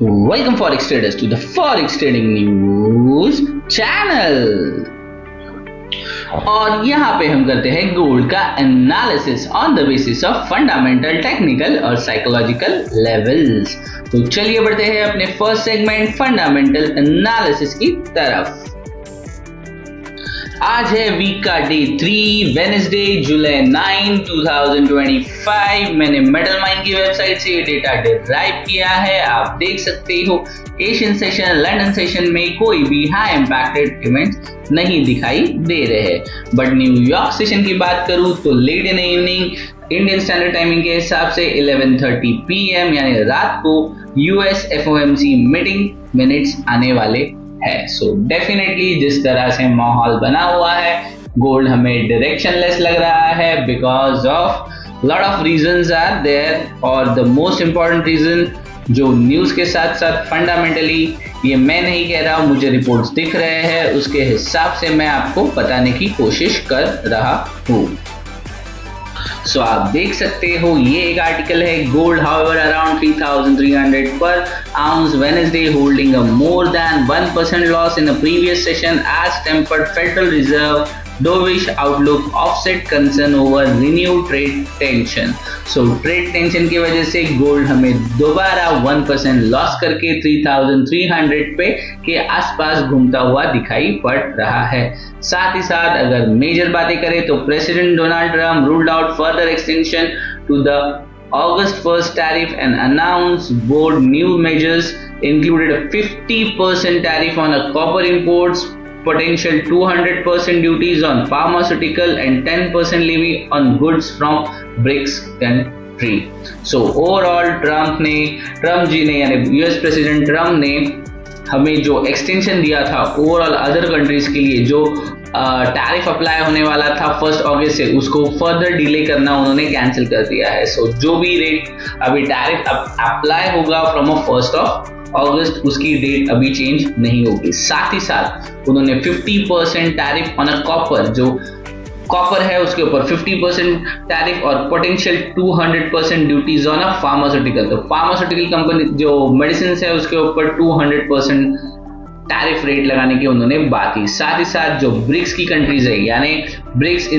Welcome Forex traders to the Forex Trading News channel. और यहाँ पे हम करते हैं गोल्ड का analysis on the basis of fundamental, technical और साइकोलॉजिकल लेवल्स। तो चलिए बढ़ते हैं अपने फर्स्ट सेगमेंट फंडामेंटल एनालिसिस की तरफ। आज है वीक का डे 3, वेडनेसडे जुलाई 9, 2025। मैंने मेटल माइन की वेबसाइट से ये डेटा डिराइव किया है। आप देख सकते हो एशियन सेशन, लंदन सेशन में कोई भी हाई इंपैक्टेड इवेंट्स नहीं दिखाई दे रहे। बट न्यूयॉर्क सेशन की बात करूं तो late in evening Indian standard timing के हिसाब से 11:30 PM यानी रात को यूएस FOMC मीटिंग मिनट्स आने वाले है। सो डेफिनेटली जिस तरह से माहौल बना हुआ है, गोल्ड हमें डायरेक्शनलेस लग रहा है because of lot of reasons are there. और द मोस्ट इंपॉर्टेंट रीजन जो न्यूज के साथ साथ फंडामेंटली, ये मैं नहीं कह रहा हूं, मुझे रिपोर्ट्स दिख रहे हैं, उसके हिसाब से मैं आपको बताने की कोशिश कर रहा हूं। सो आप देख सकते हो ये एक आर्टिकल है, gold however around 3300 per ounce Wednesday holding a more than 1% loss in the previous session as tempered Federal Reserve dovish outlook offset concern over renewed trade tension। So trade tension की वजह से gold हमें दोबारा 1% loss करके 3300 पे के आसपास घूमता हुआ दिखाई पड़ रहा है। साथ ही साथ अगर मेजर बातें करें तो president Donald Trump ruled out further extension to the August 1st tariff and announced bold new measures included a 50% tariff on copper imports, potential 200% duties on pharmaceutical and 10% levy on goods from BRICS country। So overall Trump ji ने यानी US president Trump ने हमें जो extension दिया था overall other countries के लिए, जो टैरिफ अप्लाई होने वाला था 1 अगस्त से, उसको फर्दर डिले करना उन्होंने कैंसिल कर दिया है। सो जो भी रेट अभी टैरिफ अप्लाई होगा फ्रॉम 1 अगस्त, उसकी डेट अभी चेंज नहीं होगी। साथ ही साथ उन्होंने 50% टैरिफ ऑन कॉपर, जो कॉपर है उसके ऊपर 50% टैरिफ और पोटेंशियल 200% ड्यूटीज ऑन फार्मास्यूटिकल। तो फार्मास्यूटिकल कंपनी जो मेडिसिन है उसके ऊपर 200% टैरिफ रेट लगाने की उन्होंने बात की। साथ ही साथ जो ब्रिक्स की कंट्रीज है यानी ब्रिक्स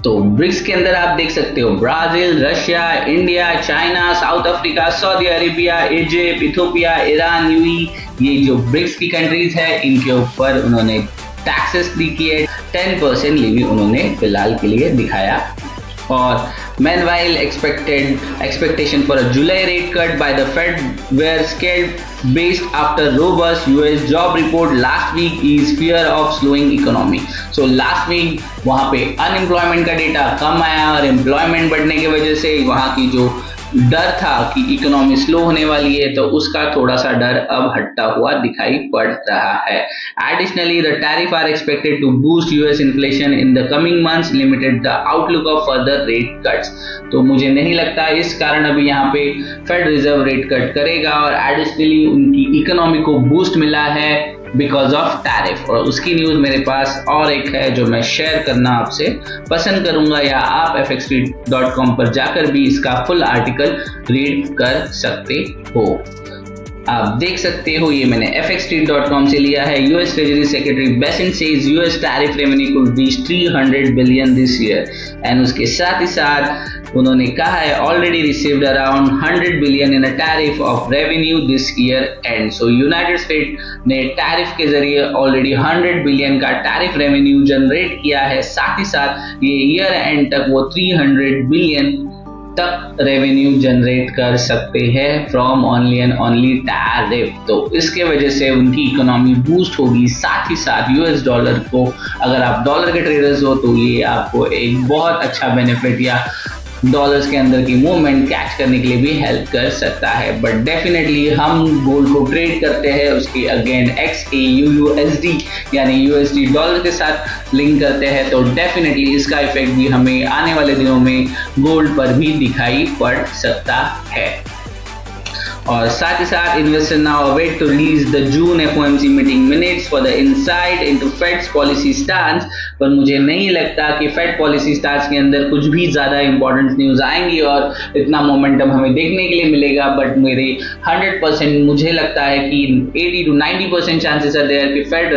ब्रिक्स के अंदर आप देख सकते हो Brazil, Russia, India, China, south Africa, Saudi Arabia, Egypt, Ethiopia, Iran, UAE, ये जो ब्रिक्स की कंट्रीज है इनके ऊपर उन्होंने टैक्सेस दी किए, 10% लेवी उन्होंने फिलहाल के लिए दिखाया। और meanwhile expectation for a July rate cut by the Fed were scaled based after robust US job report last week is fear of slowing economy। So last week वहाँ पे अनएम्प्लॉयमेंट का डेटा कम आया और एम्प्लॉयमेंट बढ़ने की वजह से वहाँ की जो डर था कि इकोनॉमी स्लो होने वाली है, तो उसका थोड़ा सा डर अब हटता हुआ दिखाई पड़ रहा है। Additionally the tariff are expected to boost US inflation in the coming months, limited the outlook of further rate cuts. तो मुझे नहीं लगता इस कारण अभी यहाँ पे फेड रिजर्व रेट कट करेगा। और एडिशनली उनकी इकोनॉमी को बूस्ट मिला है बिकॉज ऑफ टैरिफ। और उसकी न्यूज मेरे पास और एक है जो मैं शेयर करना आपसे पसंद करूंगा, या आप fxtrade.com पर जाकर भी इसका फुल आर्टिकल रीड कर सकते हो। आप देख सकते हो ये मैंने fxtrade.com से लिया है। US treasury secretary Besant says US tariff revenue could reach 300 billion this year. And उसके साथ ही साथ उन्होंने कहा है already received around 100 billion in a tariff of revenue this year and. So United state ने टैरिफ के जरिए ऑलरेडी 100 बिलियन का टैरिफ रेवेन्यू जनरेट किया है। साथ ही साथ ये ईयर एंड तक वो 300 बिलियन तक रेवेन्यू जनरेट कर सकते हैं from only and only tariff. तो इसके वजह से उनकी इकोनॉमी बूस्ट होगी। साथ ही साथ यूएस डॉलर को, अगर आप डॉलर के ट्रेडर्स हो तो ये आपको एक बहुत अच्छा बेनिफिट या डॉलर्स के अंदर की मूवमेंट कैच करने के लिए भी हेल्प कर सकता है। बट डेफिनेटली हम गोल्ड को ट्रेड करते हैं उसकी अगेन XAUUSD यानी USD डॉलर के साथ लिंक करते हैं, तो डेफिनेटली इसका इफेक्ट भी हमें आने वाले दिनों में गोल्ड पर भी दिखाई पड़ सकता है। और साथ ही साथ investor now await to release the June FOMC meeting minutes for the insight into Fed's policy stance पर मुझे नहीं लगता कि फेड पॉलिसी स्टार्ट्स के अंदर कुछ भी ज़्यादा इंपॉर्टेंट न्यूज़ आएंगी और इतना मोमेंटम हमें देखने के लिए मिलेगा। बट मेरे 100% मुझे लगता है कि 80 to 90% चांसेस आर देयर कि फेड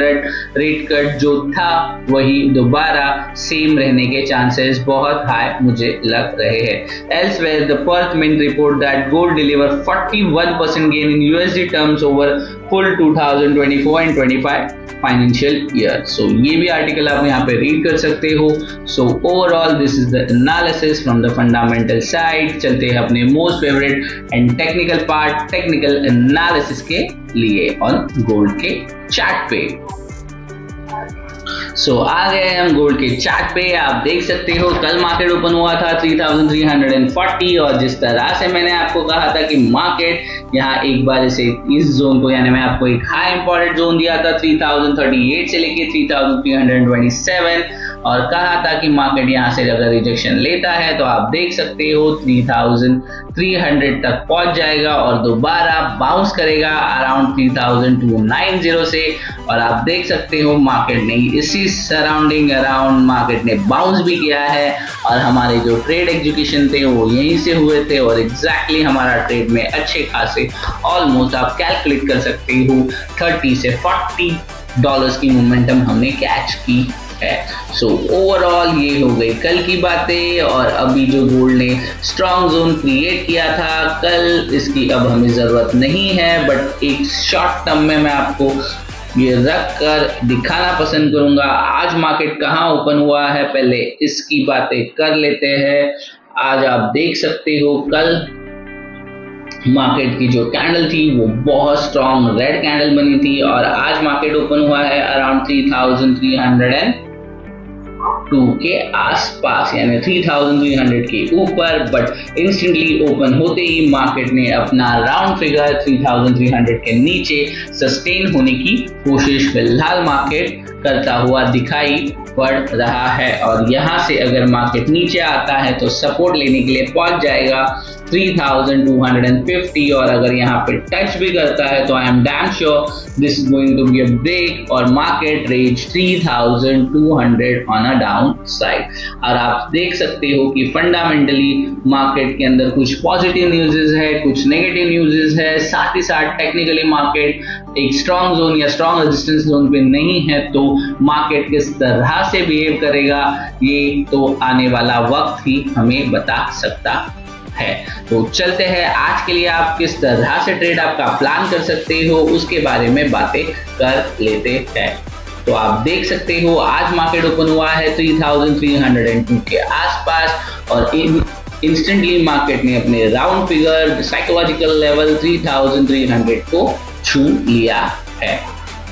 रेट कट जो था वही दोबारा सेम रहने के चांसेस बहुत हाई मुझे लग रहे हैं। Elsewhere the Perth Mint report that gold deliver 41% gain in USD terms over full 2024 and 25 financial year. So ये भी आर्टिकल आप यहाँ पे रीड कर सकते हो। So overall this is the analysis from the fundamental side. चलते हैं अपने most favourite and technical part, technical analysis के लिए ऑन गोल्ड के चार्ट पे। आ गए हम गोल्ड के चार्ट पे। आप देख सकते हो कल मार्केट ओपन हुआ था 3340 और जिस तरह से मैंने आपको कहा था कि मार्केट यहाँ एक बार इसे इस जोन को, यानी मैं आपको एक हाई इंपॉर्टेंट जोन दिया था 3038 से लेके 3327 और कहा था कि मार्केट यहाँ से अगर रिजेक्शन लेता है तो आप देख सकते हो 3300 तक पहुंच जाएगा और दोबारा बाउंस करेगा अराउंड 3290 से। और आप देख सकते हो मार्केट ने इसी सराउंडिंग अराउंड मार्केट ने बाउंस भी किया है और हमारे जो ट्रेड एग्जीक्यूशन थे वो यहीं से हुए थे और एग्जैक्टली हमारा ट्रेड में अच्छे खासे ऑलमोस्ट आप कैलकुलेट कर सकते हो 30 से 40 डॉलर्स की मोमेंटम हमने कैच की है। ओवरऑल ये हो गई कल की बातें और अभी जो गोल्ड ने स्ट्रॉन्ग जोन क्रिएट किया था कल, इसकी अब हमें ज़रूरत नहीं है। बट एक शॉर्ट टर्म में मैं आपको ये रख कर दिखाना पसंद करूंगा आज मार्केट कहाँ ओपन हुआ है, पहले इसकी बातें कर लेते हैं। आज आप देख सकते हो कल मार्केट की जो कैंडल थी वो बहुत स्ट्रॉन्ग रेड कैंडल बनी थी और आज मार्केट ओपन हुआ है अराउंड 3302 के आसपास, यानी 3300 के ऊपर। बट इंस्टेंटली ओपन होते ही मार्केट ने अपना राउंड फिगर 3300 के नीचे सस्टेन होने की कोशिश फिलहाल मार्केट करता हुआ दिखाई पड़ रहा है। और यहाँ से अगर मार्केट नीचे आता है तो सपोर्ट लेने के लिए पहुंच जाएगा 3250 और अगर यहाँ पे टच भी करता है तो I am damn sure this is going to be a break और market reach 3200 on a down side. और आप देख सकते हो कि फंडामेंटली मार्केट के अंदर कुछ पॉजिटिव न्यूज़ है, कुछ नेगेटिव न्यूज़ है, साथ ही साथ टेक्निकली मार्केट एक स्ट्रॉन्ग जोन या स्ट्रॉन्ग रेजिस्टेंस जोन पे नहीं है। तो मार्केट किस तरह से बिहेव करेगा ये तो आने वाला वक्त ही हमें बता सकता है। तो चलते हैं आज के लिए आप किस तरह से ट्रेड आपका प्लान कर सकते हो उसके बारे में बातें कर लेते हैं। तो आप देख सकते हो आज मार्केट ओपन हुआ है 3302 के आसपास और इंस्टेंटली मार्केट ने अपने राउंड फिगर साइकोलॉजिकल लेवल 3300 को छू लिया है।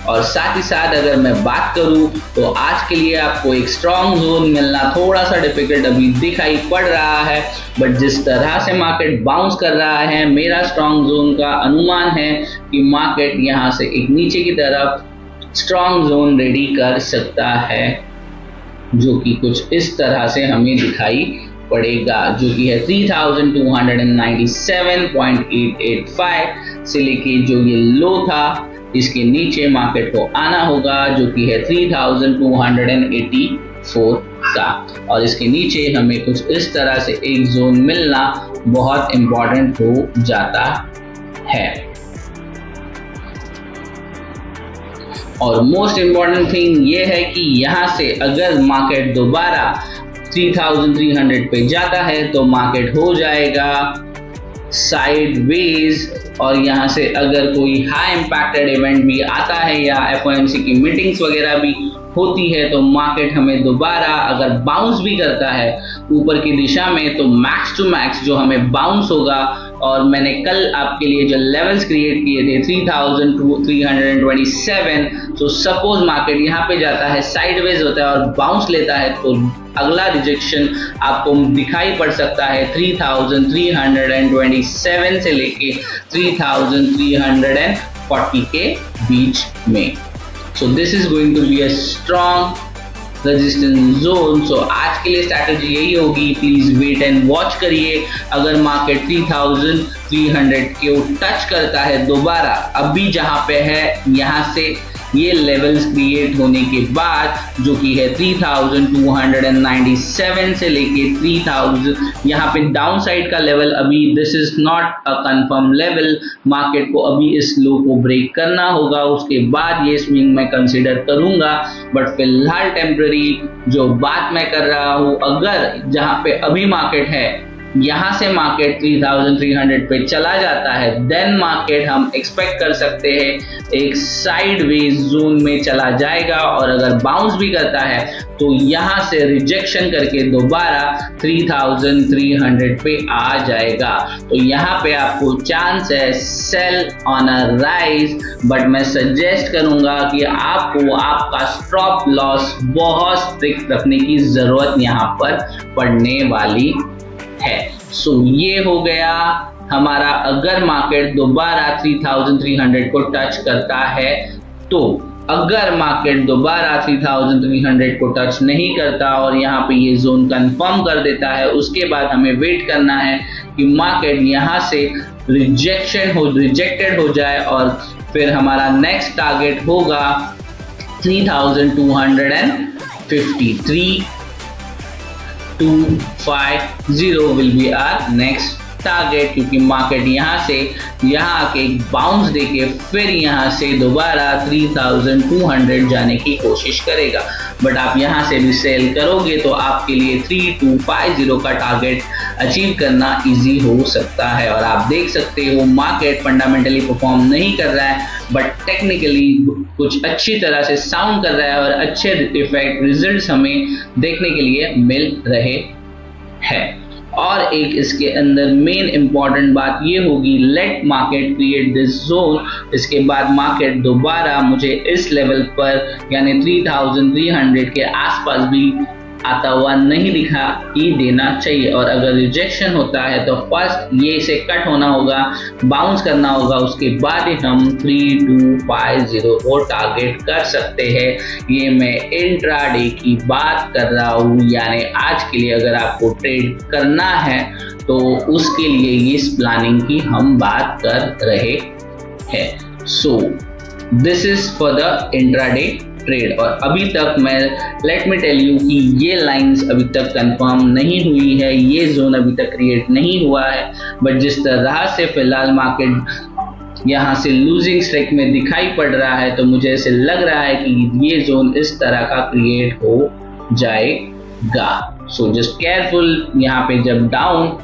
और साथ ही साथ अगर मैं बात करूं तो आज के लिए आपको एक स्ट्रॉन्ग जोन मिलना थोड़ा सा डिफिकल्ट अभी दिखाई पड़ रहा है। बट जिस तरह से मार्केट बाउंस कर रहा है मेरा स्ट्रॉन्ग जोन का अनुमान है कि मार्केट यहां से एक नीचे की तरफ स्ट्रॉन्ग जोन रेडी कर सकता है जो कि कुछ इस तरह से हमें दिखाई पड़ेगा, जो कि है 3297.885 से लेके जो ये लो था इसके नीचे मार्केट को आना होगा जो कि है 3284 का और इसके नीचे हमें कुछ इस तरह से एक जोन मिलना बहुत इंपॉर्टेंट हो जाता है। और मोस्ट इंपॉर्टेंट थिंग ये है कि यहाँ से अगर मार्केट दोबारा 3300 पे जाता है तो मार्केट हो जाएगा साइडवेज और यहाँ से अगर कोई हाई इम्पैक्टेड इवेंट भी आता है या FOMC की मीटिंग्स वगैरह भी होती है तो मार्केट हमें दोबारा अगर बाउंस भी करता है ऊपर की दिशा में तो मैक्स टू मैक्स जो हमें बाउंस होगा। और मैंने कल आपके लिए जो लेवल्स क्रिएट किए थे 3327, तो सपोज मार्केट यहाँ पे जाता है साइडवेज होता है और बाउंस लेता है तो अगला रिजेक्शन आपको दिखाई पड़ सकता है 3327 से लेके 3340 के बीच में। So this is going to be a strong resistance zone. So आज के लिए स्ट्रैटेजी यही होगी, प्लीज वेट एंड वॉच करिए। अगर मार्केट 3300 को टच करता है दोबारा अभी जहां पे है यहाँ से ये लेवल्स क्रिएट होने के बाद जो कि है 3297 से लेके 3000, यहाँ पे डाउन साइड का लेवल अभी this is not a confirm level, market को अभी इस लो को ब्रेक करना होगा, उसके बाद ये स्विंग मैं कंसीडर करूंगा। बट फिलहाल टेम्पररी जो बात मैं कर रहा हूं, अगर जहां पे अभी मार्केट है यहां से मार्केट 3300 पे चला जाता है, देन मार्केट हम एक्सपेक्ट कर सकते हैं एक साइडवेज जोन में चला जाएगा, और अगर बाउंस भी करता है तो यहां से रिजेक्शन करके दोबारा 3300 पे आ जाएगा। तो यहां पे आपको चांस है sell on a rise, but मैं सजेस्ट करूंगा कि आपको आपका स्टॉप लॉस बहुत स्ट्रिक्ट रखने की जरूरत यहां पर पड़ने वाली है। सो ये हो गया हमारा, अगर मार्केट दोबारा 3300 को टच करता है तो। अगर मार्केट दोबारा 3300 को टच नहीं करता और यहाँ पे ये जोन कंफर्म कर देता है, उसके बाद हमें वेट करना है कि मार्केट यहाँ से रिजेक्टेड हो जाए, और फिर हमारा नेक्स्ट टारगेट होगा 3250। 3250 will be our next target, क्योंकि मार्केट यहाँ से यहाँ आके एक बाउंस देके फिर यहाँ से दोबारा 3200 जाने की कोशिश करेगा। बट आप यहाँ से भी सेल करोगे तो आपके लिए 3250 का टारगेट अचीव करना इजी हो सकता है। और आप देख सकते हो मार्केट फंडामेंटली परफॉर्म नहीं कर रहा है, बट टेक्निकली कुछ अच्छी तरह से साउंड कर रहा है और अच्छे इफेक्ट रिजल्ट्स हमें देखने के लिए मिल रहे हैं। और एक इसके अंदर मेन इंपॉर्टेंट बात ये होगी, let market create this zone, इसके बाद मार्केट दोबारा मुझे इस लेवल पर यानी 3300 के आसपास भी आता हुआ नहीं दिखाई देना चाहिए। और अगर रिजेक्शन होता है तो फर्स्ट ये इसे कट होना होगा, बाउंस करना होगा, उसके बाद ही हम 3250 को टारगेट कर सकते हैं। ये मैं इंट्राडे की बात कर रहा हूँ, यानी आज के लिए अगर आपको ट्रेड करना है तो उसके लिए इस प्लानिंग की हम बात कर रहे हैं। So this is for the intraday trade. और अभी तक मैं लेट मी टेल यू कि ये लाइंस अभी तक कंफर्म नहीं हुई है, ये जोन अभी तक क्रिएट नहीं हुआ है, बट जिस तरह से फिलहाल मार्केट यहाँ से लूजिंग स्ट्रेक में दिखाई पड़ रहा है, तो मुझे ऐसे लग रहा है कि ये जोन इस तरह का क्रिएट हो जाएगा। सो जस्ट केयरफुल, यहाँ पे जब डाउन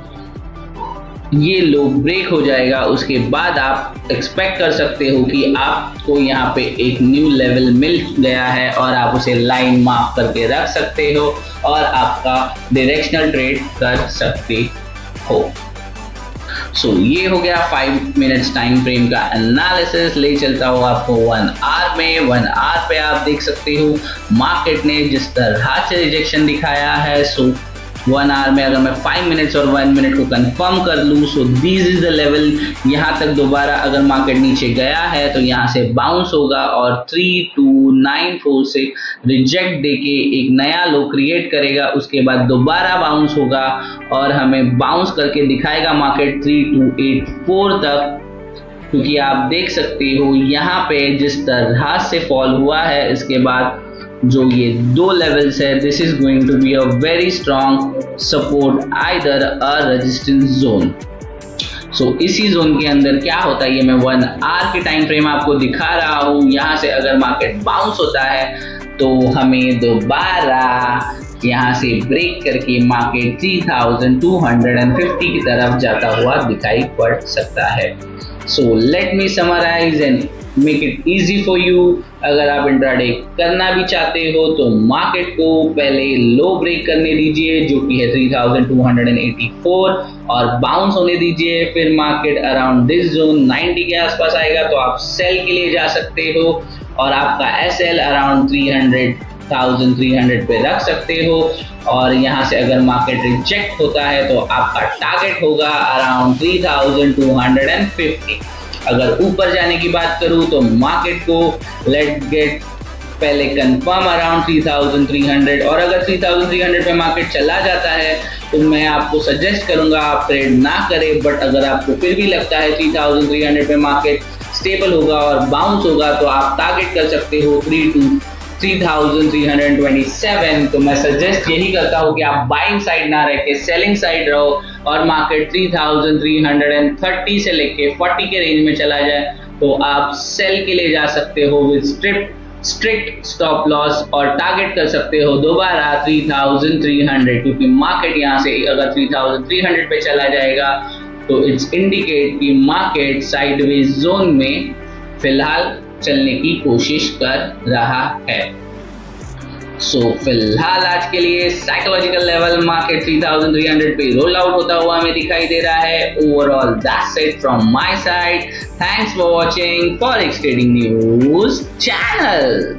ये लो ब्रेक हो जाएगा, उसके बाद आप एक्सपेक्ट कर सकते हो कि आपको यहाँ पे एक न्यू लेवल मिल गया है और आप उसे लाइन मार्क करके रख सकते हो और आपका डायरेक्शनल ट्रेड कर सकते हो। सो ये हो गया 5 मिनट्स टाइम फ्रेम का एनालिसिस। ले चलता हूँ आपको 1 आवर में। 1 आवर पे आप देख सकते हो मार्केट ने जिस तरह से रिजेक्शन दिखाया है। सो 1 आवर में अगर मैं 5 मिनट्स और 1 मिनट को कंफर्म कर लूँ, so this is the level. यहाँ तक दोबारा अगर मार्केट नीचे गया है तो यहाँ से बाउंस होगा और 3294 से रिजेक्ट देके एक नया लो क्रिएट करेगा, उसके बाद दोबारा बाउंस होगा और हमें बाउंस करके दिखाएगा मार्केट 3284 तक, क्योंकि आप देख सकते हो यहाँ पे जिस तरह से फॉल हुआ है, इसके बाद जो ये 2 लेवल्स है, this is going to be a very strong support either a resistance zone. So इसी जोन के अंदर क्या होता है, ये मैं 1 आवर के टाइम फ्रेम आपको दिखा रहा हूँ। यहाँ से अगर मार्केट बाउंस होता है तो हमें दोबारा यहाँ से ब्रेक करके मार्केट 3250 की तरफ जाता हुआ दिखाई पड़ सकता है। So let me summarise and make it easy for you. अगर आप इंट्राडे करना भी चाहते हो तो मार्केट को पहले लो ब्रेक करने दीजिए जो कि है 3284 और बाउंस होने दीजिए, फिर मार्केट अराउंड दिस जोन 90 के आसपास आएगा तो आप सेल के लिए जा सकते हो और आपका एसएल अराउंड 1300 पे रख सकते हो। और यहाँ से अगर मार्केट रिजेक्ट होता है तो आपका टारगेट होगा अराउंड 3250। अगर ऊपर जाने की बात करूं तो मार्केट को लेट गेट पहले कंफर्म अराउंड 3300, और अगर 3300 पे मार्केट चला जाता है तो मैं आपको सजेस्ट करूंगा आप ट्रेड ना करें। बट अगर आपको फिर भी लगता है 3300 पे मार्केट स्टेबल होगा और बाउंस होगा तो आप टारगेट कर सकते हो 3327। तो मैं सजेस्ट यही करता हूँ कि आप बाइंग साइड ना रह के सेलिंग साइड रहो और मार्केट 3330 से लेके 40 के रेंज में चला जाए तो आप सेल के लिए जा सकते हो विद स्ट्रिक्ट स्टॉप लॉस और टारगेट कर सकते हो दोबारा 3300, क्योंकि मार्केट यहाँ से अगर 3300 पे चला जाएगा तो इट्स इंडिकेट कि मार्केट साइडवेज जोन में फिलहाल चलने की कोशिश कर रहा है। फिलहाल आज के लिए साइकोलॉजिकल लेवल मार्केट 3300 पे रोल आउट होता हुआ हमें दिखाई दे रहा है। Overall that's it from my side. Thanks for watching forex trading news channel.